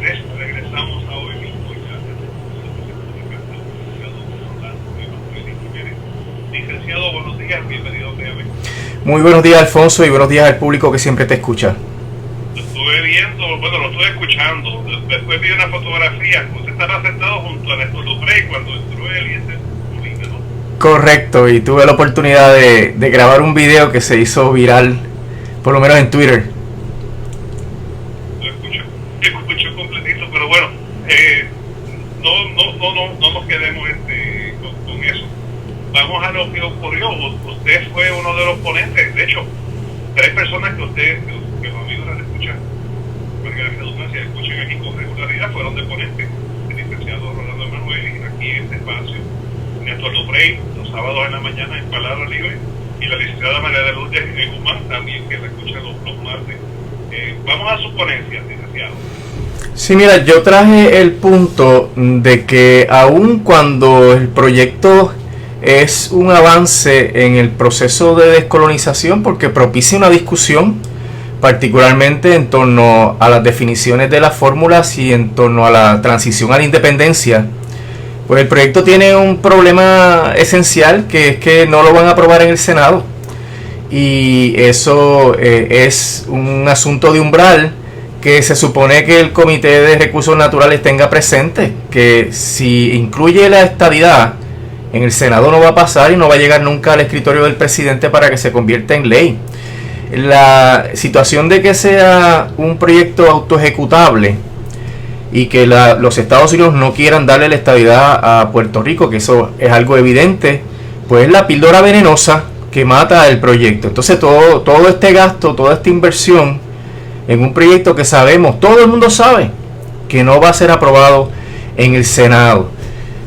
Regresamos a hoy mismo ya. Licenciado, buenos días, bienvenido a TV. Muy buenos días, Alfonso, y buenos días al público que siempre te escucha. Lo estuve viendo, bueno, lo estuve escuchando. Después vi una fotografía. Usted estaba sentado junto a Néstor Duprey cuando entró él y ese público, ¿no? Correcto, y tuve la oportunidad de grabar un video que se hizo viral, por lo menos en Twitter. Lo escucho completito, pero bueno, no nos quedemos con eso. Vamos a lo que ocurrió. Usted fue uno de los ponentes. De hecho, 3 personas que los amigos las escuchan, porque la redundancia escuchan aquí con regularidad, fueron de ponentes. El licenciado Rolando Emanuel, aquí en este espacio, Néstor Duprey, los sábados en la mañana en Palabra Libre, y la licenciada María de Lourdes Guzmán, también, que la escuchan los martes. Vamos a su ponencia, licenciado. Sí, mira, yo traje el punto de que aun cuando el proyecto es un avance en el proceso de descolonización, porque propicia una discusión, particularmente en torno a las definiciones de las fórmulas y en torno a la transición a la independencia, pues el proyecto tiene un problema esencial, que es que no lo van a aprobar en el Senado, y eso es un asunto de umbral que se supone que el Comité de Recursos Naturales tenga presente, que si incluye la estadidad en el Senado no va a pasar y no va a llegar nunca al escritorio del presidente para que se convierta en ley. La situación de que sea un proyecto autoejecutable y que los Estados Unidos no quieran darle la estadidad a Puerto Rico, que eso es algo evidente, pues es la píldora venenosa que mata el proyecto. Entonces todo este gasto, toda esta inversión en un proyecto que sabemos, todo el mundo sabe que no va a ser aprobado en el Senado,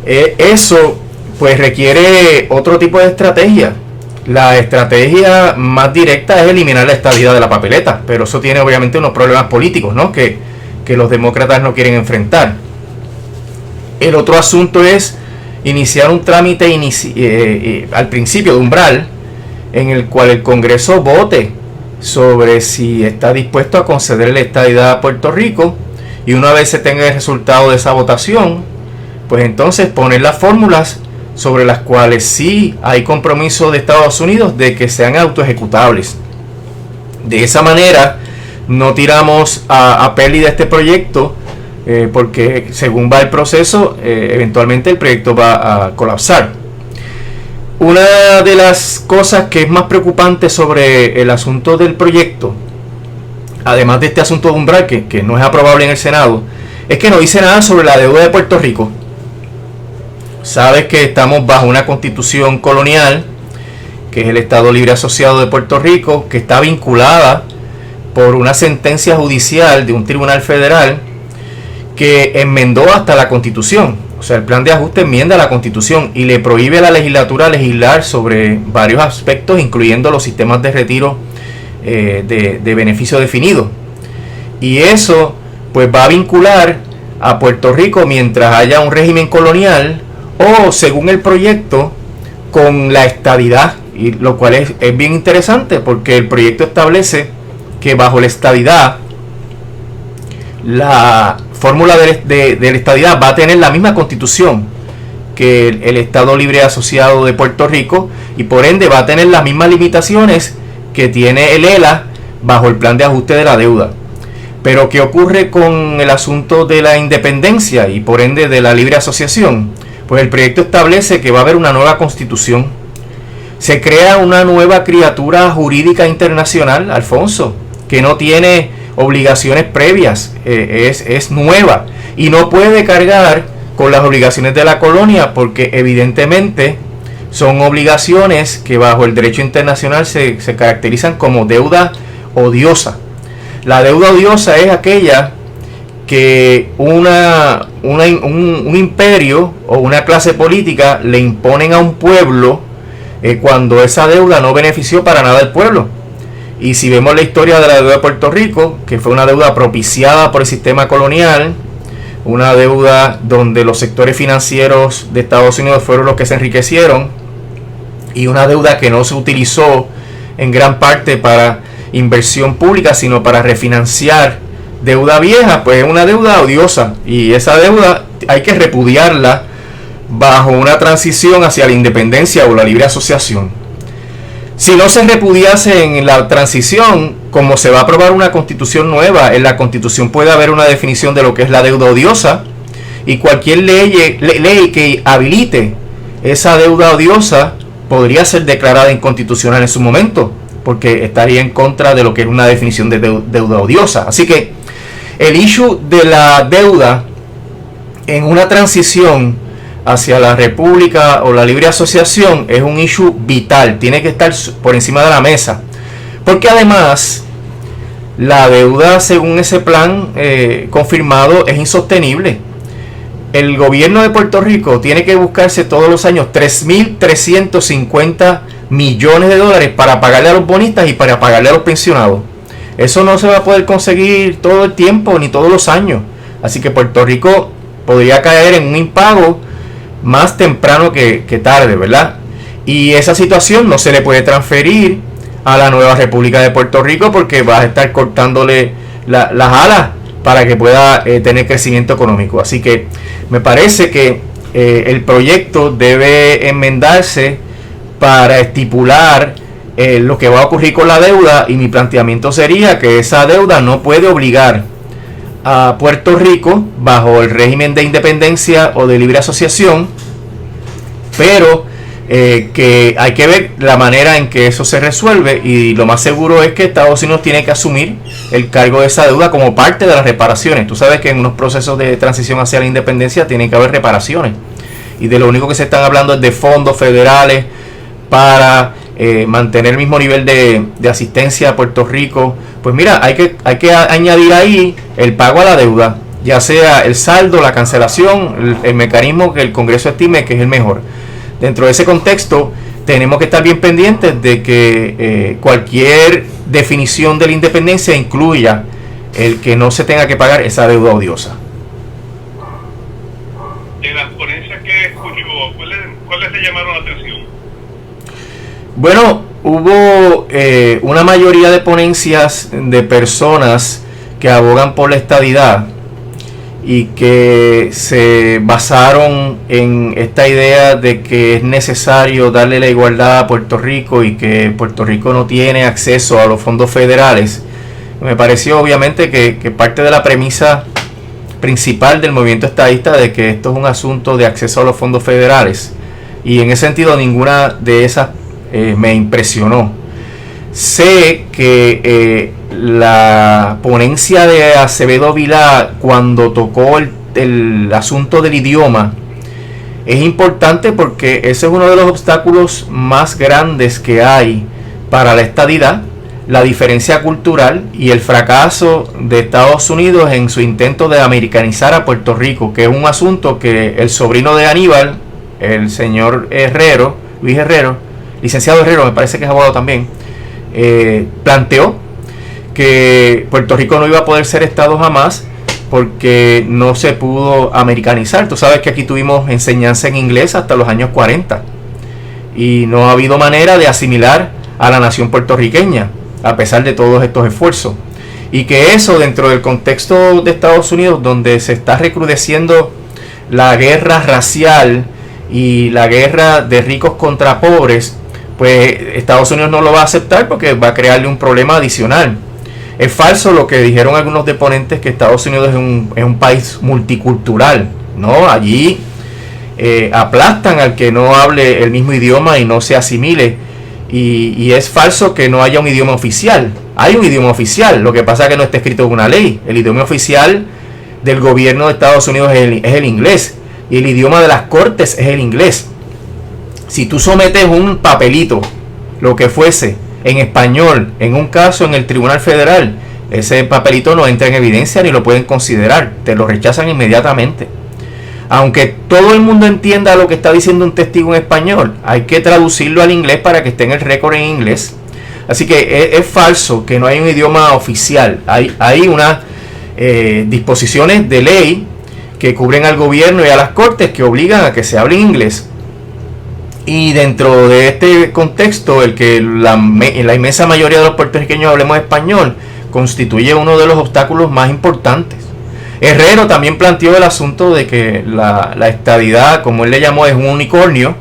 eso pues requiere otro tipo de estrategia. La estrategia más directa es eliminar la estadidad de la papeleta, pero eso tiene obviamente unos problemas políticos, ¿no? que los demócratas no quieren enfrentar. El otro asunto es iniciar un trámite al principio de umbral, en el cual el Congreso vote sobre si está dispuesto a conceder la estadidad a Puerto Rico, y una vez se tenga el resultado de esa votación, pues entonces poner las fórmulas sobre las cuales sí hay compromiso de Estados Unidos de que sean autoejecutables. De esa manera no tiramos a pérdida este proyecto, porque según va el proceso, eventualmente el proyecto va a colapsar. Una de las cosas que es más preocupante sobre el asunto del proyecto, además de este asunto de umbral que no es aprobable en el Senado, es que no dice nada sobre la deuda de Puerto Rico. Sabes que estamos bajo una constitución colonial, que es el Estado Libre Asociado de Puerto Rico, que está vinculada por una sentencia judicial de un tribunal federal que enmendó hasta la Constitución. O sea, el plan de ajuste enmienda la Constitución y le prohíbe a la legislatura legislar sobre varios aspectos, incluyendo los sistemas de retiro de beneficio definido. Y eso pues va a vincular a Puerto Rico mientras haya un régimen colonial, o según el proyecto, con la estadidad, y lo cual es bien interesante, porque el proyecto establece que bajo la estadidad, la fórmula de la estadidad va a tener la misma constitución que el Estado Libre Asociado de Puerto Rico, y por ende va a tener las mismas limitaciones que tiene el ELA bajo el plan de ajuste de la deuda. Pero ¿qué ocurre con el asunto de la independencia y por ende de la libre asociación? Pues el proyecto establece que va a haber una nueva constitución. Se crea una nueva criatura jurídica internacional, Alfonso, que no tiene obligaciones previas, es nueva y no puede cargar con las obligaciones de la colonia, porque evidentemente son obligaciones que bajo el derecho internacional se caracterizan como deuda odiosa. La deuda odiosa es aquella que un imperio o una clase política le imponen a un pueblo cuando esa deuda no benefició para nada al pueblo. Y si vemos la historia de la deuda de Puerto Rico, que fue una deuda propiciada por el sistema colonial, una deuda donde los sectores financieros de Estados Unidos fueron los que se enriquecieron, y una deuda que no se utilizó en gran parte para inversión pública, sino para refinanciar Deuda vieja, pues es una deuda odiosa, y esa deuda hay que repudiarla bajo una transición hacia la independencia o la libre asociación. Si no se repudiase en la transición, como se va a aprobar una constitución nueva, en la constitución puede haber una definición de lo que es la deuda odiosa, y cualquier ley que habilite esa deuda odiosa podría ser declarada inconstitucional en su momento, porque estaría en contra de lo que es una definición de deuda odiosa. Así que el issue de la deuda en una transición hacia la república o la libre asociación es un issue vital, tiene que estar por encima de la mesa, porque además la deuda, según ese plan confirmado, es insostenible. El gobierno de Puerto Rico tiene que buscarse todos los años 3.350 millones de dólares para pagarle a los bonistas y para pagarle a los pensionados. Eso no se va a poder conseguir todo el tiempo ni todos los años. Así que Puerto Rico podría caer en un impago más temprano que tarde, ¿verdad? Y esa situación no se le puede transferir a la nueva República de Puerto Rico, porque va a estar cortándole las alas para que pueda tener crecimiento económico. Así que me parece que el proyecto debe enmendarse para estipular lo que va a ocurrir con la deuda, y mi planteamiento sería que esa deuda no puede obligar a Puerto Rico bajo el régimen de independencia o de libre asociación, pero que hay que ver la manera en que eso se resuelve, y lo más seguro es que Estados Unidos tiene que asumir el cargo de esa deuda como parte de las reparaciones. Tú sabes que en unos procesos de transición hacia la independencia tienen que haber reparaciones, y de lo único que se están hablando es de fondos federales para mantener el mismo nivel de asistencia a Puerto Rico. Pues mira, hay que añadir ahí el pago a la deuda, ya sea el saldo, la cancelación, el mecanismo que el Congreso estime que es el mejor. Dentro de ese contexto tenemos que estar bien pendientes de que cualquier definición de la independencia incluya el que no se tenga que pagar esa deuda odiosa. En las ponencias que escuchó, ¿cuáles le llamaron la atención? Bueno, hubo una mayoría de ponencias de personas que abogan por la estadidad y que se basaron en esta idea de que es necesario darle la igualdad a Puerto Rico y que Puerto Rico no tiene acceso a los fondos federales. Me pareció obviamente que parte de la premisa principal del movimiento estadista de que esto es un asunto de acceso a los fondos federales, y en ese sentido ninguna de esas me impresionó. Sé que la ponencia de Acevedo Vilá, cuando tocó el asunto del idioma, es importante porque ese es uno de los obstáculos más grandes que hay para la estadidad, la diferencia cultural y el fracaso de Estados Unidos en su intento de americanizar a Puerto Rico, que es un asunto que el sobrino de Aníbal, el señor Herrero, Luis Herrero, licenciado Herrero, me parece que es abogado también, planteó que Puerto Rico no iba a poder ser Estado jamás porque no se pudo americanizar. Tú sabes que aquí tuvimos enseñanza en inglés hasta los años 40 y no ha habido manera de asimilar a la nación puertorriqueña a pesar de todos estos esfuerzos, y que eso, dentro del contexto de Estados Unidos, donde se está recrudeciendo la guerra racial y la guerra de ricos contra pobres, pues Estados Unidos no lo va a aceptar porque va a crearle un problema adicional. Es falso lo que dijeron algunos deponentes, que Estados Unidos es un país multicultural. No, allí aplastan al que no hable el mismo idioma y no se asimile. Y es falso que no haya un idioma oficial. Hay un idioma oficial, lo que pasa es que no está escrito en una ley. El idioma oficial del gobierno de Estados Unidos es el inglés, y el idioma de las cortes es el inglés. Si tú sometes un papelito, lo que fuese, en español, en un caso en el Tribunal Federal, ese papelito no entra en evidencia ni lo pueden considerar, te lo rechazan inmediatamente. Aunque todo el mundo entienda lo que está diciendo un testigo en español, hay que traducirlo al inglés para que esté en el récord en inglés. Así que es falso que no hay un idioma oficial. Hay unas disposiciones de ley que cubren al gobierno y a las cortes que obligan a que se hable en inglés. Y dentro de este contexto, el que la inmensa mayoría de los puertorriqueños hablemos español, constituye uno de los obstáculos más importantes. Herrero también planteó el asunto de que la estadidad, como él le llamó, es un unicornio,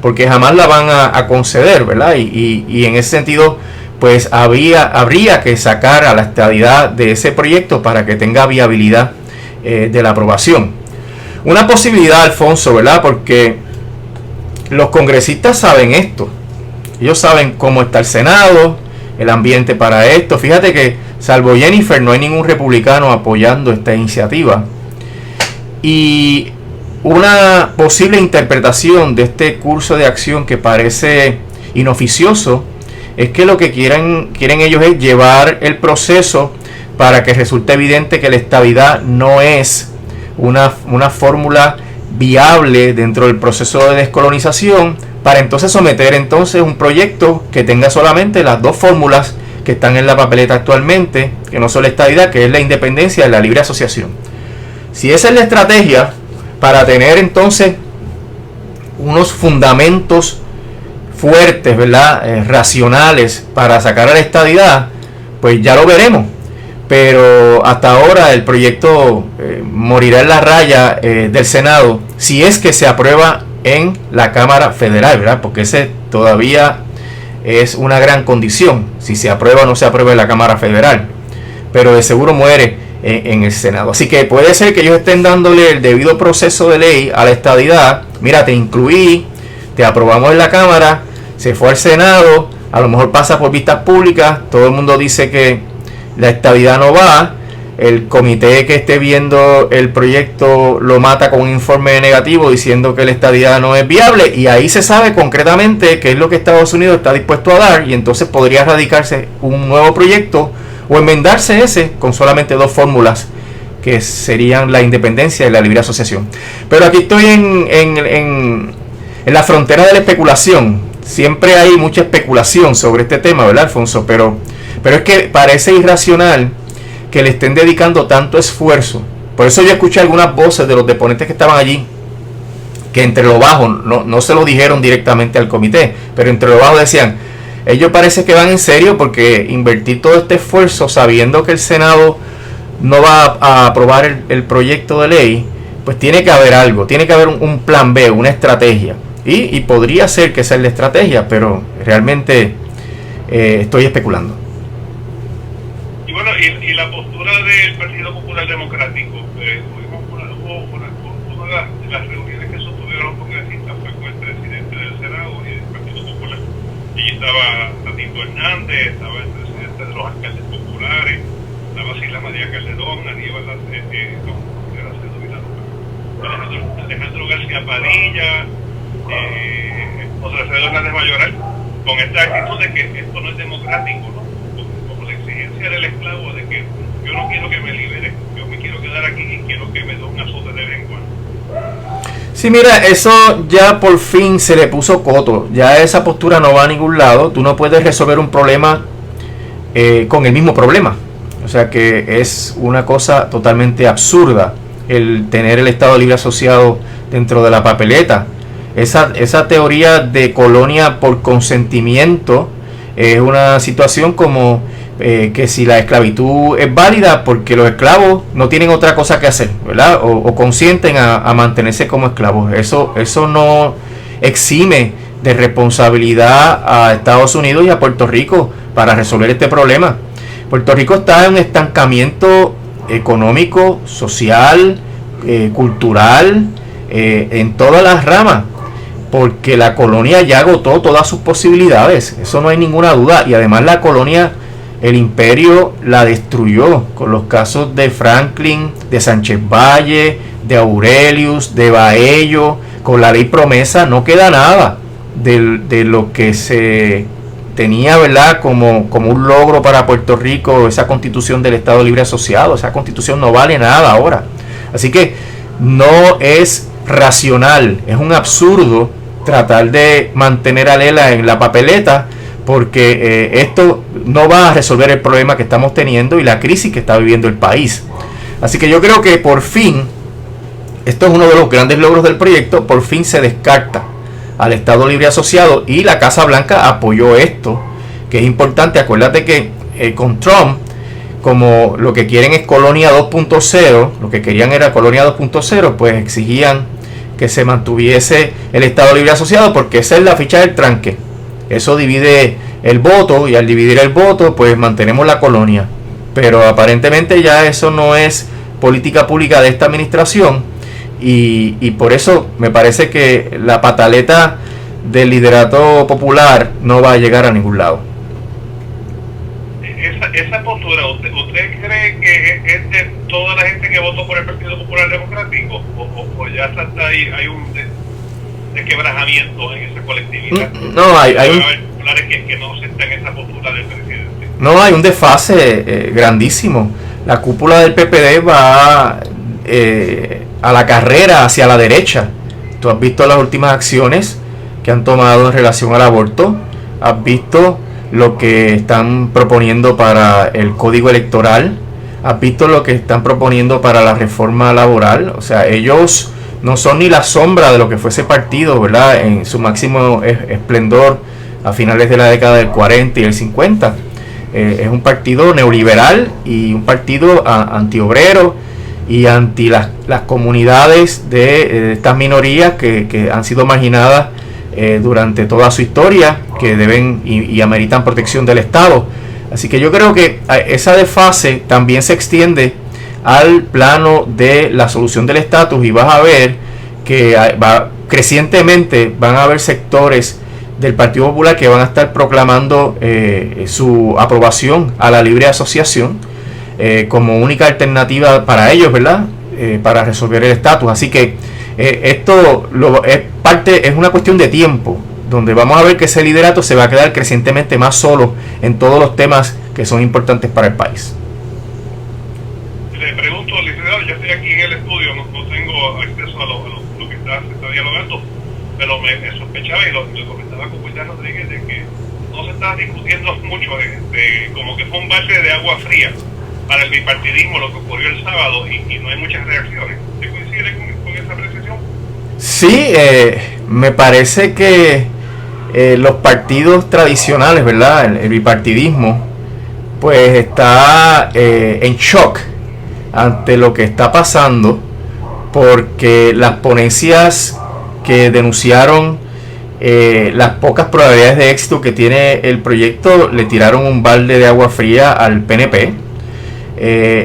porque jamás la van a conceder, ¿verdad? Y en ese sentido, pues habría que sacar a la estadidad de ese proyecto para que tenga viabilidad de la aprobación. Una posibilidad, Alfonso, ¿verdad? Porque los congresistas saben esto. Ellos saben cómo está el Senado, el ambiente para esto. Fíjate que, salvo Jennifer, no hay ningún republicano apoyando esta iniciativa. Y una posible interpretación de este curso de acción que parece inoficioso es que lo que quieren ellos es llevar el proceso para que resulte evidente que la estabilidad no es una fórmula viable dentro del proceso de descolonización, para entonces someter entonces un proyecto que tenga solamente las dos fórmulas que están en la papeleta actualmente, que no son la estabilidad, que es la independencia y la libre asociación. Si esa es la estrategia para tener entonces unos fundamentos fuertes, ¿verdad? Racionales para sacar a la estadidad, pues ya lo veremos. Pero hasta ahora el proyecto morirá en la raya del Senado, si es que se aprueba en la Cámara Federal, ¿verdad? Porque ese todavía es una gran condición, si se aprueba o no se aprueba en la Cámara Federal. Pero de seguro muere en el Senado. Así que puede ser que ellos estén dándole el debido proceso de ley a la estadidad. Mira, te incluí, te aprobamos en la Cámara, se fue al Senado, a lo mejor pasa por vistas públicas, todo el mundo dice que la estabilidad no va, el comité que esté viendo el proyecto lo mata con un informe negativo diciendo que la estabilidad no es viable, y ahí se sabe concretamente qué es lo que Estados Unidos está dispuesto a dar, y entonces podría radicarse un nuevo proyecto o enmendarse ese con solamente dos fórmulas que serían la independencia y la libre asociación. Pero aquí estoy en la frontera de la especulación. Siempre hay mucha especulación sobre este tema, ¿verdad, Alfonso? Pero es que parece irracional que le estén dedicando tanto esfuerzo. Por eso yo escuché algunas voces de los deponentes que estaban allí, que entre lo bajo, no se lo dijeron directamente al comité, pero entre lo bajo decían, ellos parece que van en serio, porque invertir todo este esfuerzo sabiendo que el Senado no va a aprobar el proyecto de ley, pues tiene que haber algo, tiene que haber un plan B, una estrategia. Y podría ser que sea la estrategia, pero realmente estoy especulando. Y bueno, y la postura del Partido Popular Democrático, una de las reuniones que sostuvieron los congresistas fue con el presidente del Senado y del Partido Popular. Allí estaba Tatito Hernández, estaba el presidente de los alcaldes populares, estaba Sila María Calderón, Aníbal Alejandro García Padilla, José Alfredo Hernández Mayoral, con esta actitud de que esto no es democrático, ¿no? Como la exigencia del esclavo de que yo no quiero que me liberen, yo me quiero quedar aquí y quiero que me den un azote de vez en cuando. Sí, mira, eso ya por fin se le puso coto. Ya esa postura no va a ningún lado. Tú no puedes resolver un problema con el mismo problema. O sea que es una cosa totalmente absurda el tener el Estado Libre Asociado dentro de la papeleta. Esa teoría de colonia por consentimiento es una situación como que si la esclavitud es válida porque los esclavos no tienen otra cosa que hacer, ¿verdad? O consienten a mantenerse como esclavos. Eso no exime de responsabilidad a Estados Unidos y a Puerto Rico para resolver este problema. Puerto Rico está en un estancamiento económico, social, cultural, en todas las ramas, porque la colonia ya agotó todas sus posibilidades, eso no hay ninguna duda, y además la colonia, el imperio la destruyó con los casos de Franklin, de Sánchez Valle, de Aurelius, de Baello. Con la ley promesa no queda nada de lo que se tenía, ¿verdad?, como un logro para Puerto Rico, esa constitución del Estado Libre Asociado. Esa constitución no vale nada ahora, así que no es racional, es un absurdo tratar de mantener a Lela en la papeleta, porque esto no va a resolver el problema que estamos teniendo y la crisis que está viviendo el país. Así que yo creo que por fin, esto es uno de los grandes logros del proyecto, por fin se descarta al Estado Libre Asociado, y la Casa Blanca apoyó esto, que es importante. Acuérdate que con Trump, como lo que quieren es Colonia 2.0, lo que querían era Colonia 2.0, pues exigían que se mantuviese el Estado Libre Asociado, porque esa es la ficha del tranque. Eso divide el voto, y al dividir el voto, pues mantenemos la colonia. Pero aparentemente ya eso no es política pública de esta administración, y por eso me parece que la pataleta del liderato popular no va a llegar a ningún lado. Esa postura, ¿usted cree que es de toda la gente que votó por el Partido Popular Democrático? ¿O ya hasta ahí hay un desquebrajamiento en esa colectividad? No, hay un... populares que no aceptan esa postura del presidente. No, hay un desfase grandísimo. La cúpula del PPD va a la carrera hacia la derecha. Tú has visto las últimas acciones que han tomado en relación al aborto. Has visto lo que están proponiendo para el código electoral. Has visto lo que están proponiendo para la reforma laboral. O sea, ellos no son ni la sombra de lo que fue ese partido, ¿verdad?, en su máximo esplendor a finales de la década del 40 y el 50. Es un partido neoliberal y un partido antiobrero y anti las comunidades de estas minorías que han sido marginadas durante toda su historia, que deben y ameritan protección del Estado. Así que yo creo que esa desfase también se extiende al plano de la solución del estatus, y vas a ver que crecientemente van a haber sectores del Partido Popular que van a estar proclamando su aprobación a la libre asociación como única alternativa para ellos, ¿verdad?, para resolver el estatus. Así que esto es una cuestión de tiempo, donde vamos a ver que ese liderato se va a quedar crecientemente más solo en todos los temas que son importantes para el país. Le pregunto, licenciado, yo estoy aquí en el estudio, no tengo acceso a lo que está dialogando, pero me sospechaba y lo comentaba con William Rodríguez de que no se está discutiendo mucho, como que fue un balde de agua fría para el bipartidismo lo que ocurrió el sábado, y no hay muchas reacciones. ¿Usted coincide con esa apreciación? Sí, me parece que los partidos tradicionales, ¿verdad?, el bipartidismo, pues está en shock ante lo que está pasando, porque las ponencias que denunciaron las pocas probabilidades de éxito que tiene el proyecto le tiraron un balde de agua fría al PNP.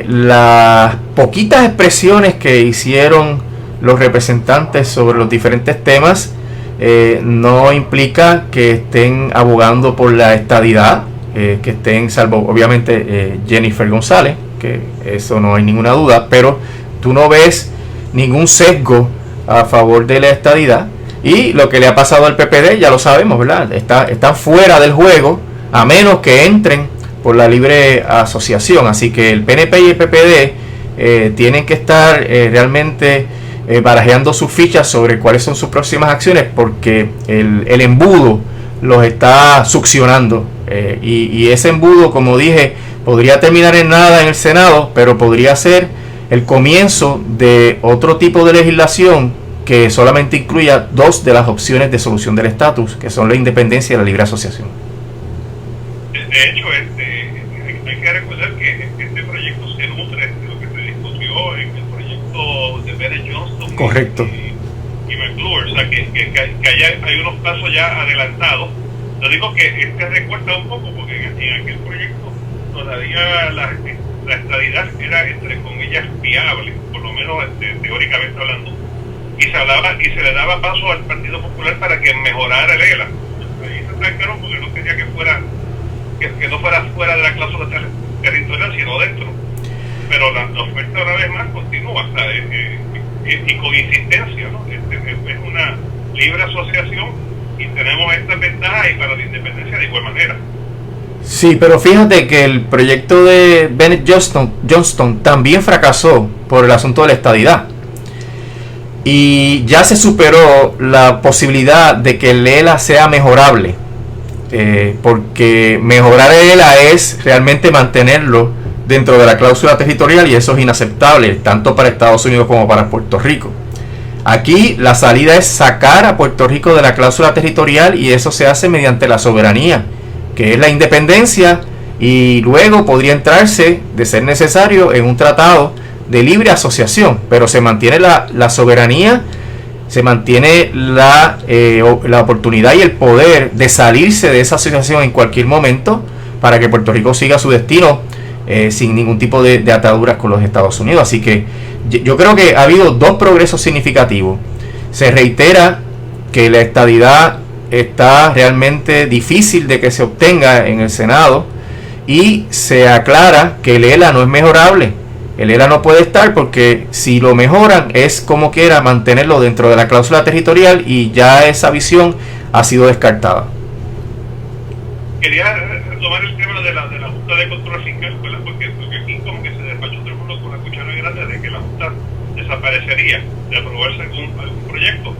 Las poquitas expresiones que hicieron los representantes sobre los diferentes temas no implica que estén abogando por la estadidad, que estén, salvo obviamente Jennifer González, que eso no hay ninguna duda, pero tú no ves ningún sesgo a favor de la estadidad. Y lo que le ha pasado al PPD ya lo sabemos, ¿verdad? Están fuera del juego a menos que entren por la libre asociación. Así que el PNP y el PPD tienen que estar realmente barajeando sus fichas sobre cuáles son sus próximas acciones, porque el embudo los está succionando, y ese embudo, como dije, podría terminar en nada en el Senado, pero podría ser el comienzo de otro tipo de legislación que solamente incluya dos de las opciones de solución del estatus, que son la independencia y la libre asociación. De hecho, hay que recordar que este proyecto se nutre de lo que se discutió en el proyecto de Bennett Johnston. Correcto. Y McClure, o sea que hay unos pasos ya adelantados. Yo digo que recuerda un poco, porque en aquel proyecto todavía la estadidad era, entre comillas, viable, por lo menos teóricamente hablando, y se le daba paso al Partido Popular para que mejorara el ELA. Ahí se trancaron porque no quería que no fuera fuera de la cláusula territorial, sino dentro. Pero la oferta una vez más continúa, ¿sabes? Y con insistencia, ¿no? Es una libre asociación y tenemos estas ventajas, y para la independencia de igual manera. Sí, pero fíjate que el proyecto de Bennett Johnston también fracasó por el asunto de la estadidad. Y ya se superó la posibilidad de que el ELA sea mejorable, porque mejorar el ELA es realmente mantenerlo dentro de la cláusula territorial, y eso es inaceptable tanto para Estados Unidos como para Puerto Rico. Aquí la salida es sacar a Puerto Rico de la cláusula territorial, y eso se hace mediante la soberanía, que es la independencia y luego podría entrarse, de ser necesario, en un tratado de libre asociación, pero se mantiene la soberanía, se mantiene la oportunidad y el poder de salirse de esa asociación en cualquier momento para que Puerto Rico siga su destino sin ningún tipo de ataduras con los Estados Unidos. Así que yo creo que ha habido dos progresos significativos. Se reitera que la estadidad está realmente difícil de que se obtenga en el Senado, y se aclara que el ELA no es mejorable. El ELA no puede estar porque si lo mejoran es como quiera mantenerlo dentro de la cláusula territorial, y ya esa visión ha sido descartada. Quería retomar el tema de la Junta de Control Fiscal, ¿verdad? Porque aquí como que se despachó todo el mundo con la cuchara grande de que la Junta desaparecería de aprobarse algún proyecto,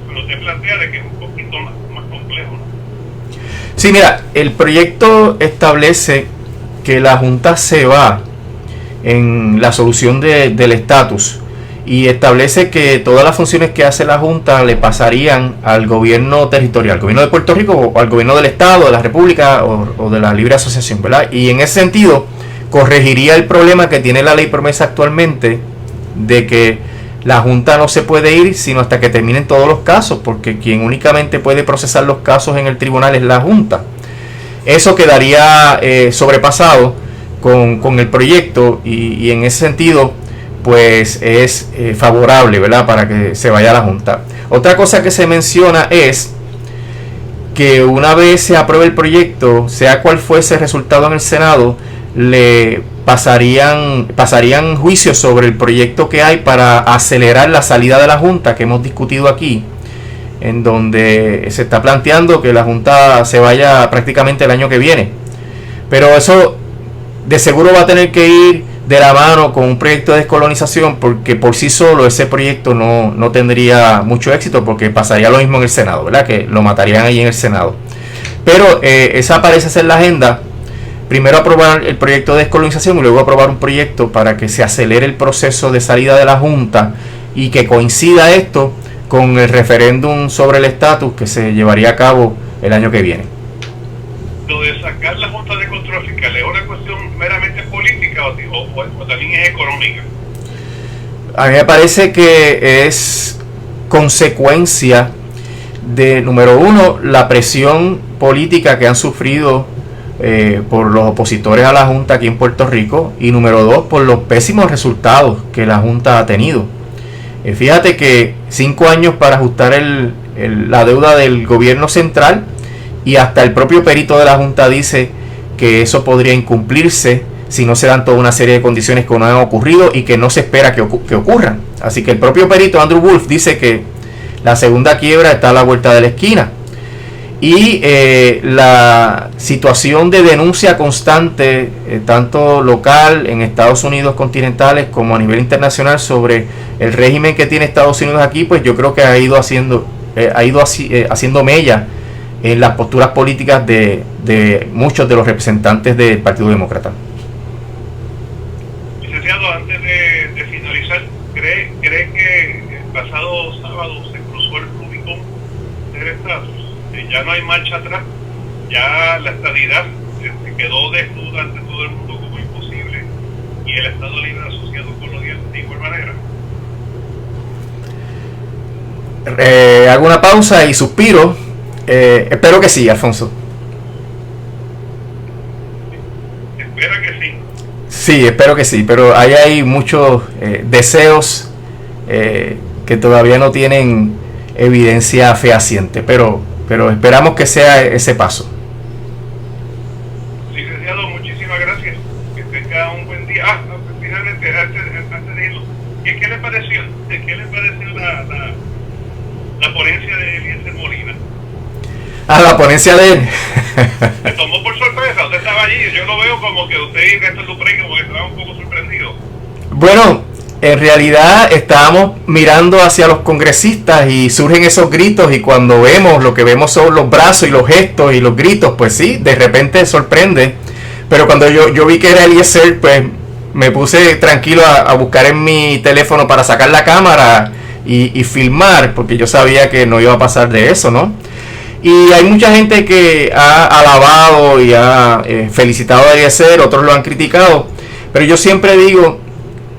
pero usted plantea de que es un poquito más complejo, ¿no? Sí, mira, el proyecto establece que la Junta se va en la solución del estatus, y establece que todas las funciones que hace la Junta le pasarían al gobierno territorial, al gobierno de Puerto Rico, o al gobierno del Estado, de la República o de la libre asociación, ¿verdad? Y en ese sentido corregiría el problema que tiene la ley promesa actualmente, de que la Junta no se puede ir sino hasta que terminen todos los casos, porque quien únicamente puede procesar los casos en el tribunal es la Junta. Eso quedaría sobrepasado con el proyecto, y en ese sentido pues es favorable, ¿verdad?, para que se vaya a la Junta. Otra cosa que se menciona es que una vez se apruebe el proyecto, sea cual fuese el resultado en el Senado, le pasarían juicios sobre el proyecto que hay para acelerar la salida de la Junta, que hemos discutido aquí, en donde se está planteando que la Junta se vaya prácticamente el año que viene. Pero eso de seguro va a tener que ir de la mano con un proyecto de descolonización, porque por sí solo ese proyecto no tendría mucho éxito, porque pasaría lo mismo en el Senado, ¿verdad?, que lo matarían ahí en el Senado. Pero esa parece ser la agenda: primero aprobar el proyecto de descolonización y luego aprobar un proyecto para que se acelere el proceso de salida de la Junta, y que coincida esto con el referéndum sobre el estatus que se llevaría a cabo el año que viene. Lo de sacar la Junta de Control Fiscal, ¿es una cuestión meramente política o también es económica? A mí me parece que es consecuencia de, número uno, la presión política que han sufrido por los opositores a la Junta aquí en Puerto Rico, y número dos, por los pésimos resultados que la Junta ha tenido. Fíjate que 5 años para ajustar la deuda del gobierno central, y hasta el propio perito de la Junta dice que eso podría incumplirse si no se dan toda una serie de condiciones que no han ocurrido y que no se espera que ocurran. Así que el propio perito Andrew Wolf dice que la segunda quiebra está a la vuelta de la esquina. Y la situación de denuncia constante, tanto local en Estados Unidos continentales como a nivel internacional, sobre el régimen que tiene Estados Unidos aquí, pues yo creo que ha ido haciendo mella en las posturas políticas de muchos de los representantes del Partido Demócrata. Licenciado, antes de finalizar, ¿cree que el pasado sábado se cruzó el Rubicón del estatus? Ya no hay marcha atrás, ya la estadidad se quedó desnuda ante todo el mundo como imposible, y el Estado Libre Asociado colonial de igual manera. Hago una pausa y suspiro. Espero que sí, Alfonso. Espera que sí. Sí, espero que sí, pero hay muchos deseos que todavía no tienen evidencia fehaciente, pero esperamos que sea ese paso. Licenciado, muchísimas gracias. Que tenga un buen día. Finalmente, antes de irlo, ¿qué le pareció? ¿Qué le pareció la ponencia de Eliezer Molina? La ponencia de él. Me tomó por sorpresa. Usted estaba allí. Yo lo veo como que usted y Néstor Duprey como que estaba un poco sorprendido. Bueno, en realidad estábamos mirando hacia los congresistas y surgen esos gritos, y cuando vemos, lo que vemos son los brazos y los gestos y los gritos, pues sí, de repente sorprende. Pero cuando yo vi que era Eliezer, pues me puse tranquilo a buscar en mi teléfono para sacar la cámara y filmar, porque yo sabía que no iba a pasar de eso, ¿no? Y hay mucha gente que ha alabado y ha felicitado a Eliezer, otros lo han criticado, pero yo siempre digo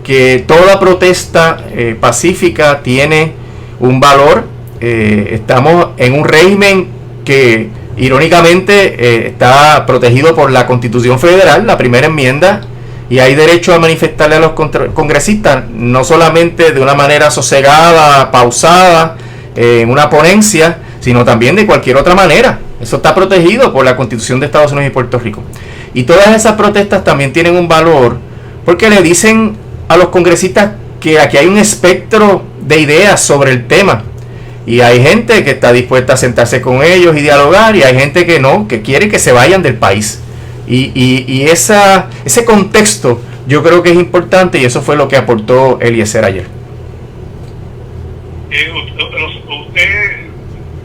que toda protesta pacífica tiene un valor. Estamos en un régimen que irónicamente está protegido por la Constitución Federal, la primera enmienda, y hay derecho a manifestarle a los congresistas, no solamente de una manera sosegada, pausada, en una ponencia, sino también de cualquier otra manera. Eso está protegido por la Constitución de Estados Unidos y Puerto Rico. Y todas esas protestas también tienen un valor porque le dicen a los congresistas que aquí hay un espectro de ideas sobre el tema. Y hay gente que está dispuesta a sentarse con ellos y dialogar, y hay gente que no, que quiere que se vayan del país. Y ese contexto yo creo que es importante, y eso fue lo que aportó Eliezer ayer. Usted,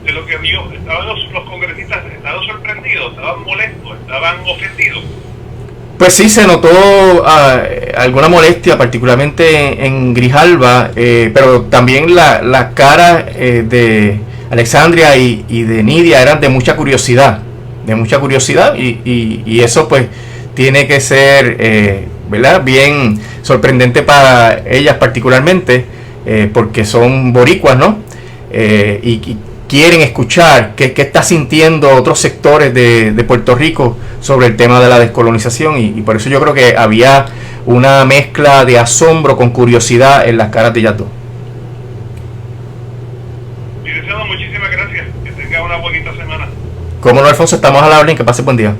de lo que vio, estaban los congresistas, estaban sorprendidos, estaban molestos, estaban ofendidos. Pues sí, se notó alguna molestia, particularmente en Grijalba, pero también la cara de Alexandria y de Nidia eran de mucha curiosidad, y eso pues tiene que ser, ¿verdad?, bien sorprendente para ellas particularmente, porque son boricuas, ¿no? Y quieren escuchar qué está sintiendo otros sectores de Puerto Rico sobre el tema de la descolonización, y por eso yo creo que había una mezcla de asombro con curiosidad en las caras de ellas dos. Licenciado, muchísimas gracias, que tenga una bonita semana. Como no, Alfonso, estamos a la orden, que pase buen día.